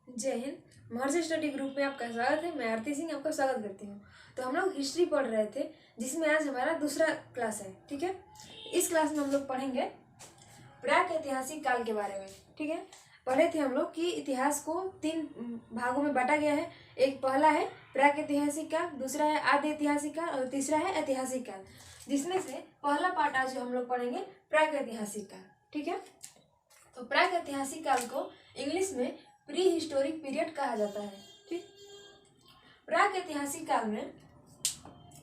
जय हिंद। महर्षि study group में आपका स्वागत है। मैं आरती सिंह आपका स्वागत करती हूँ। तो हम लोग हिस्ट्री पढ़ रहे थे, जिसमें आज हमारा दूसरा क्लास है। ठीक है, इस क्लास में हम लोग पढ़ेंगे प्राक ऐतिहासिक काल के बारे में। ठीक है, पढ़े थे हम लोग कि इतिहास को 3 भागों में बांटा गया है। एक पहला है प्राक ऐतिहासिक काल, दूसरा है आदि ऐतिहासिक काल और तीसरा है ऐतिहासिक काल, जिसमें से पहला पार्ट आज जो हम लोग पढ़ेंगे प्राक ऐतिहासिक काल। ठीक है, तो प्राक ऐतिहासिक काल को इंग्लिश में प्री हिस्टोरिक पीरियड कहा जाता है। ठीक, प्राक ऐतिहासिक काल में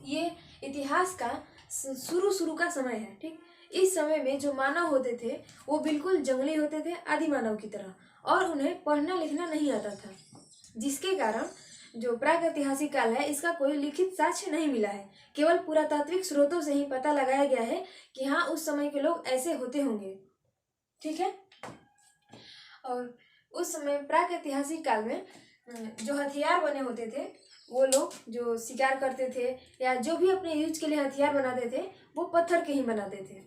ये इतिहास का शुरू का समय है। ठीक, इस समय में जो मानव होते थे वो बिल्कुल जंगली होते थे, आदि मानव की तरह, और उन्हें पढ़ना लिखना नहीं आता था, जिसके कारण जो प्राक ऐतिहासिक काल है इसका कोई लिखित साक्ष्य नहीं मिला है। केवल पुरातात्विक स्रोतों से ही पता लगाया गया है कि हाँ, उस समय के लोग ऐसे होते होंगे। ठीक है, और उस समय प्राक ऐतिहासिक काल में जो हथियार बने होते थे, वो लोग जो शिकार करते थे या जो भी अपने यूज के लिए हथियार बनाते थे वो पत्थर के ही बनाते थे।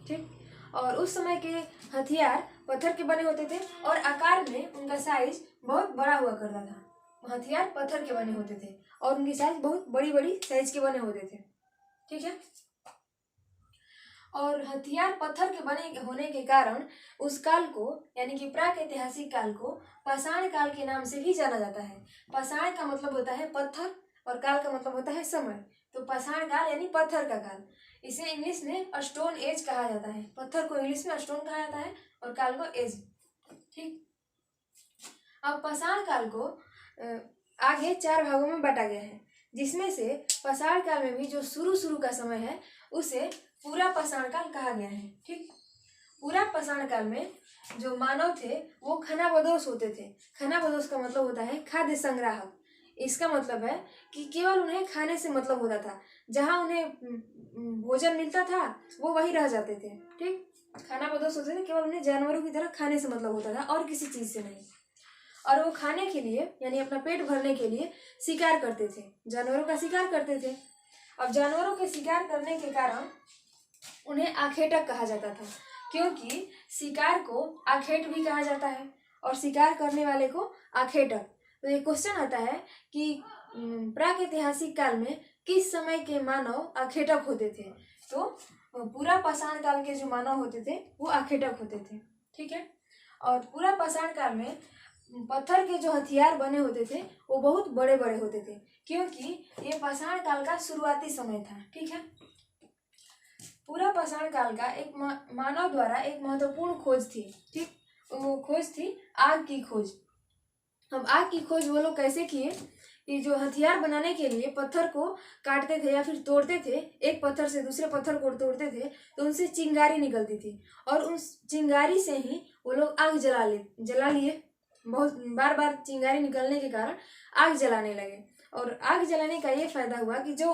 ठीक, और उस समय के हथियार पत्थर के बने होते थे और आकार में उनका साइज बहुत बड़ा हुआ करता था। हथियार पत्थर के बने होते थे और उनकी साइज बहुत बड़ी बड़ी साइज के बने होते थे। ठीक है, और हथियार पत्थर के बने होने के कारण उस काल को यानी कि प्राक ऐतिहासिक काल को पाषाण काल के नाम से भी जाना जाता है। पाषाण का मतलब होता है पत्थर और काल का मतलब होता है समय। तो पाषाण काल यानी पत्थर का काल, इसे इंग्लिश में स्टोन एज कहा जाता है। पत्थर को इंग्लिश में स्टोन कहा जाता है और काल को एज। ठीक, अब पाषाण काल को आगे 4 भागों में बांटा गया है, जिसमें से पाषाण काल में भी जो शुरू का समय है उसे पूरा पाषाण काल कहा गया है। ठीक, पूरा पाषाण काल में जो मानव थे वो खानाबदोश होते थे। खानाबदोश का मतलब होता है खाद्य संग्राहक। इसका मतलब है कि केवल उन्हें खाने से मतलब होता था, जहाँ उन्हें भोजन मिलता था वो वही रह जाते थे। ठीक, खानाबदोश होते थे, केवल उन्हें जानवरों की तरह खाने से मतलब होता था और किसी चीज से नहीं। और वो खाने के लिए यानी अपना पेट भरने के लिए शिकार करते थे, जानवरों का शिकार करते थे। अब जानवरों के शिकार करने के कारण उन्हें आखेटक कहा जाता था, क्योंकि शिकार को आखेट भी कहा जाता है और शिकार करने वाले को आखेटक। तो ये क्वेश्चन आता है कि प्राक ऐतिहासिक काल में किस समय के मानव आखेटक होते थे? तो पूरा पाषाण काल के जो मानव होते थे वो आखेटक होते थे। ठीक है, और पूरा पाषाण काल में पत्थर के जो हथियार बने होते थे वो बहुत बड़े बड़े होते थे, क्योंकि ये पाषाण काल का शुरुआती समय था। ठीक है, पूरा पाषाण काल का एक मानव द्वारा एक महत्वपूर्ण खोज थी। ठीक, वो खोज थी आग की खोज। अब आग की खोज वो लोग कैसे किए कि जो हथियार बनाने के लिए पत्थर को काटते थे या फिर तोड़ते थे, एक पत्थर से दूसरे पत्थर को तोड़ते थे तो उनसे चिंगारी निकलती थी, और उस चिंगारी से ही वो लोग आग जला लिए। बहुत बार चिंगारी निकलने के कारण आग जलाने लगे, और आग जलाने का ये फायदा हुआ कि जो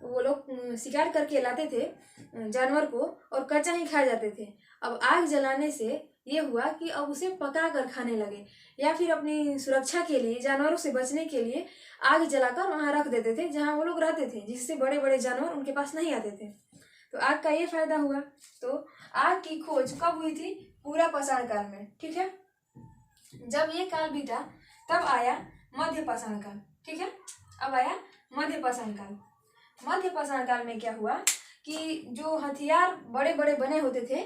वो लोग शिकार करके लाते थे जानवर को और कच्चा ही खा जाते थे। अब आग जलाने से ये हुआ कि अब उसे पका कर खाने लगे, या फिर अपनी सुरक्षा के लिए जानवरों से बचने के लिए आग जलाकर वहां रख देते थे जहां वो लोग रहते थे, जिससे बड़े बड़े जानवर उनके पास नहीं आते थे। तो आग का ये फायदा हुआ। तो आग की खोज कब हुई थी? पूरा पाषाण काल में। ठीक है, जब ये काल बीता तब आया मध्य पाषाण काल। ठीक है, अब आया मध्य पाषाण काल। मध्य पाषाण काल में क्या हुआ कि जो हथियार बड़े बड़े बने होते थे,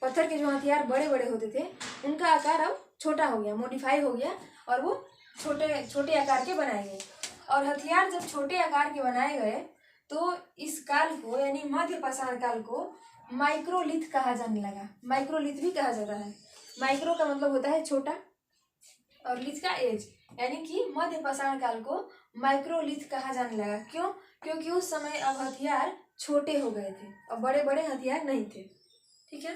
पत्थर के जो हथियार बड़े बड़े होते थे, उनका आकार अब छोटा हो गया, मॉडिफाई हो गया, और वो छोटे छोटे आकार के बनाए गए। और हथियार जब छोटे आकार के बनाए गए तो इस काल को यानी मध्य पाषाण काल को माइक्रोलिथ कहा जाने लगा। माइक्रोलिथ भी कहा जाता है। माइक्रो का मतलब होता है छोटा और लिथ का एज, यानी कि मध्य पाषाण काल को माइक्रोलिथ कहा जाने लगा। क्यों? क्योंकि उस समय अब हथियार छोटे हो गए थे, अब बड़े बड़े हथियार नहीं थे। ठीक है,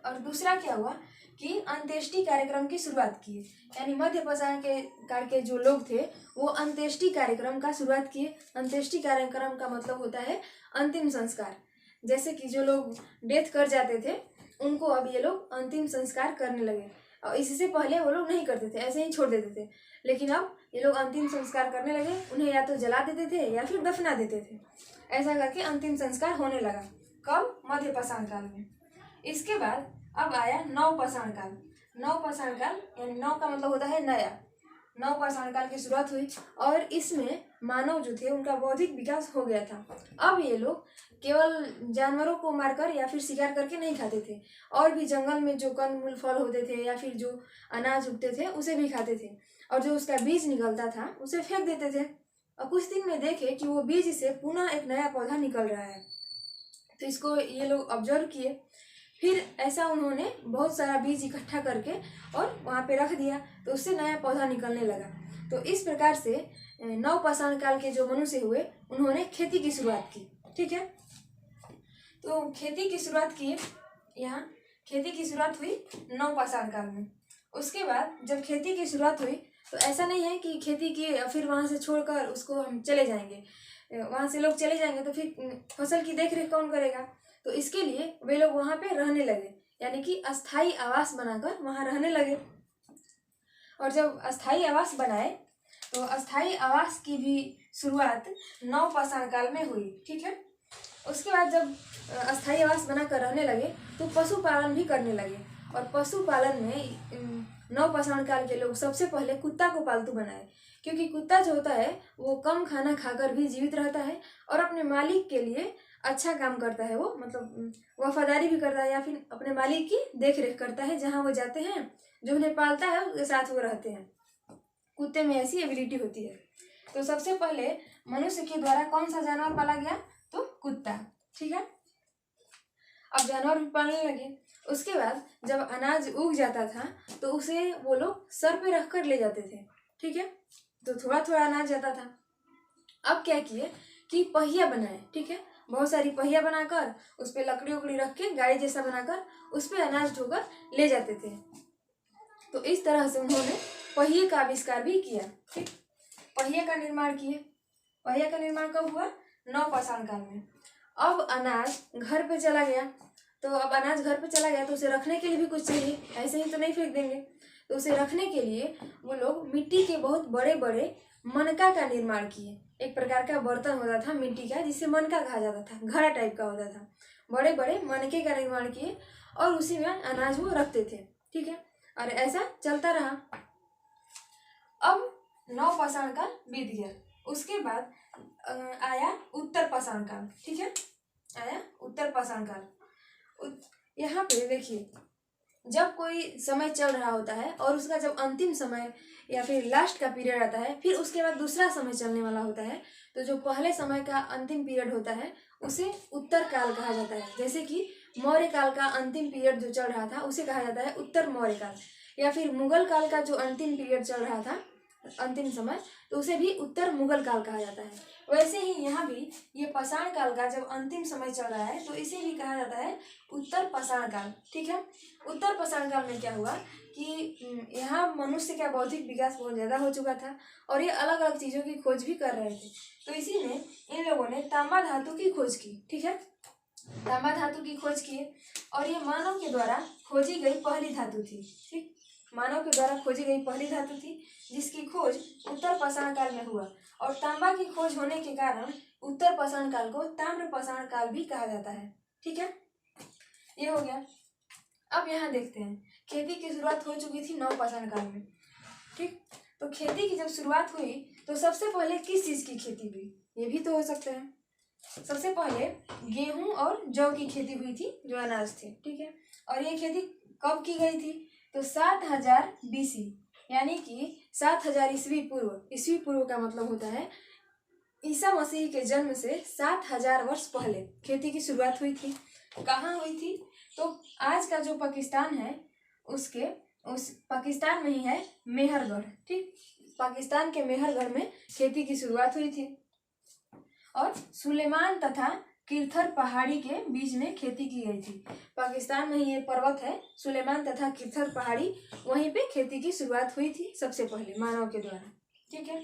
और दूसरा क्या हुआ कि अंत्येष्टि कार्यक्रम की शुरुआत की, यानी मध्य पाषाण के काल के जो लोग थे वो अंत्येष्टि कार्यक्रम का शुरुआत किए। अंत्येष्टि कार्यक्रम का मतलब होता है अंतिम संस्कार। जैसे कि जो लोग डेथ कर जाते थे उनको अब ये लोग अंतिम संस्कार करने लगे, और इससे पहले वो लोग नहीं करते थे, ऐसे ही छोड़ देते थे। लेकिन अब ये लोग अंतिम संस्कार करने लगे, उन्हें या तो जला देते थे या फिर दफना देते थे। ऐसा करके अंतिम संस्कार होने लगा। कब? मध्य पाषाण काल में। इसके बाद अब आया नव पाषाण काल। नवपाषाण काल यानी नव का मतलब होता है नया, नवपाषाण काल की शुरुआत हुई और इसमें मानव जो थे उनका बौद्धिक विकास हो गया था। अब ये लोग केवल जानवरों को मारकर या फिर शिकार करके नहीं खाते थे, और भी जंगल में जो कंदमूल फल होते थे या फिर जो अनाज उगते थे उसे भी खाते थे, और जो उसका बीज निकलता था उसे फेंक देते थे। और कुछ दिन में देखे कि वो बीज से पुनः एक नया पौधा निकल रहा है, तो इसको ये लोग ऑब्जर्व किए। फिर ऐसा उन्होंने बहुत सारा बीज इकट्ठा करके और वहाँ पे रख दिया, तो उससे नया पौधा निकलने लगा। तो इस प्रकार से नवपाषाण काल के जो मनुष्य हुए उन्होंने खेती की शुरुआत की। ठीक है, तो खेती की शुरुआत की, यहाँ खेती की शुरुआत हुई नवपाषाण काल में। उसके बाद जब खेती की शुरुआत हुई तो ऐसा नहीं है कि खेती की फिर वहाँ से छोड़कर उसको हम चले जाएंगे, वहाँ से लोग चले जाएंगे तो फिर फसल की देख रेख कौन करेगा। तो इसके लिए वे लोग वहाँ पे रहने लगे, यानी कि अस्थाई आवास बनाकर वहाँ रहने लगे। और जब अस्थाई आवास बनाए तो अस्थाई आवास की भी शुरुआत नवपाषाण काल में हुई। ठीक है, उसके बाद जब अस्थाई आवास बनाकर रहने लगे तो पशुपालन भी करने लगे, और पशुपालन में नवपाषाण काल के लोग सबसे पहले कुत्ता को पालतू बनाए, क्योंकि कुत्ता जो होता है वो कम खाना खाकर भी जीवित रहता है और अपने मालिक के लिए अच्छा काम करता है। वो मतलब वफादारी भी करता है या फिर अपने मालिक की देख रेख करता है, जहाँ वो जाते हैं जो उन्हें पालता है उसके साथ वो रहते हैं। कुत्ते में ऐसी एबिलिटी होती है। तो सबसे पहले मनुष्य के द्वारा कौन सा जानवर पाला गया, तो कुत्ता। ठीक है, अब जानवर भी पालने लगे। उसके बाद जब अनाज उग जाता था तो उसे वो लोग सर पे रख कर ले जाते थे। ठीक है, तो थोड़ा थोड़ा अनाज जाता था। अब क्या किए कि पहिया बनाए। ठीक है, बहुत सारी पहिया बनाकर उस पर लकड़ी उकड़ी रख के गाड़ी जैसा बनाकर उस पर अनाज ढोकर ले जाते थे। तो इस तरह से उन्होंने पहिए का आविष्कार भी किया। ठीक, पहिए का निर्माण किए। पहिया का निर्माण कब हुआ, नवपाषाण काल में। अब अनाज घर पे चला गया, तो अब अनाज घर पे चला गया तो उसे रखने के लिए भी कुछ चाहिए, ऐसे ही तो नहीं फेंक देंगे। तो उसे रखने के लिए वो लोग मिट्टी के बहुत बड़े बड़े मनका का निर्माण किए। एक प्रकार का बर्तन होता था मिट्टी का जिसे मनका कहा जाता था, घड़ा टाइप का होता था। बड़े बड़े मनके का निर्माण किए और उसी में अनाज वो रखते थे। ठीक है, और ऐसा चलता रहा। अब नवपाषाण काल बीत गया। उसके बाद आया उत्तरपाषाण काल। ठीक है, आया उत्तरपाषाण काल। यहाँ पे देखिए, जब कोई समय चल रहा होता है और उसका जब अंतिम समय या फिर लास्ट का पीरियड आता है, फिर उसके बाद दूसरा समय चलने वाला होता है, तो जो पहले समय का अंतिम पीरियड होता है उसे उत्तर काल कहा जाता है। जैसे कि मौर्य काल का अंतिम पीरियड जो चल रहा था उसे कहा जाता है उत्तर मौर्य काल, या फिर मुगल काल का जो अंतिम पीरियड चल रहा था अंतिम समय, तो उसे भी उत्तर मुगल काल कहा जाता है। वैसे ही यहाँ भी ये पाषाण काल का जब अंतिम समय चल रहा है तो इसे भी कहा जाता है उत्तर पाषाण काल। ठीक है, उत्तर पाषाण काल में क्या हुआ कि यहाँ मनुष्य का बौद्धिक विकास बहुत ज़्यादा हो चुका था और ये अलग अलग चीज़ों की खोज भी कर रहे थे। तो इसी में इन लोगों ने तांबा धातु की खोज की। ठीक है, तांबा धातु की खोज की और ये मानव के द्वारा खोजी गई पहली धातु थी। ठीक, मानव के द्वारा खोजी गई पहली धातु थी जिसकी खोज उत्तर पाषाण काल में हुआ, और तांबा की खोज होने के कारण उत्तर पाषाण काल को ताम्र पाषाण काल भी कहा जाता है। ठीक है, ये हो गया। अब यहाँ देखते हैं, खेती की शुरुआत हो चुकी थी नवपाषाण काल में। ठीक, तो खेती की जब शुरुआत हुई तो सबसे पहले किस चीज़ की खेती हुई, ये भी तो हो सकता है। सबसे पहले गेहूं और जौ की खेती हुई थी, जो अनाज थे। ठीक है, और ये खेती कब की गई थी, तो 7000 BC, यानी कि 7000 ईस्वी पूर्व। ईस्वी पूर्व का मतलब होता है ईसा मसीह के जन्म से 7000 वर्ष पहले खेती की शुरुआत हुई थी। कहाँ हुई थी, तो आज का जो पाकिस्तान है उस पाकिस्तान में ही है मेहरगढ़। ठीक, पाकिस्तान के मेहरगढ़ में खेती की शुरुआत हुई थी, और सुलेमान तथा किरथर पहाड़ी के बीच में खेती की गई थी। पाकिस्तान में ही ये पर्वत है सुलेमान तथा किरथर पहाड़ी, वहीं पे खेती की शुरुआत हुई थी सबसे पहले मानव के द्वारा। ठीक है,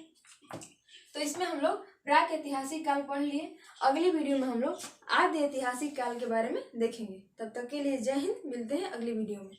तो इसमें हम लोग प्राक ऐतिहासिक काल पढ़ लिए। अगली वीडियो में हम लोग आद्य ऐतिहासिक काल के बारे में देखेंगे। तब तक के लिए जय हिंद, मिलते हैं अगली वीडियो में।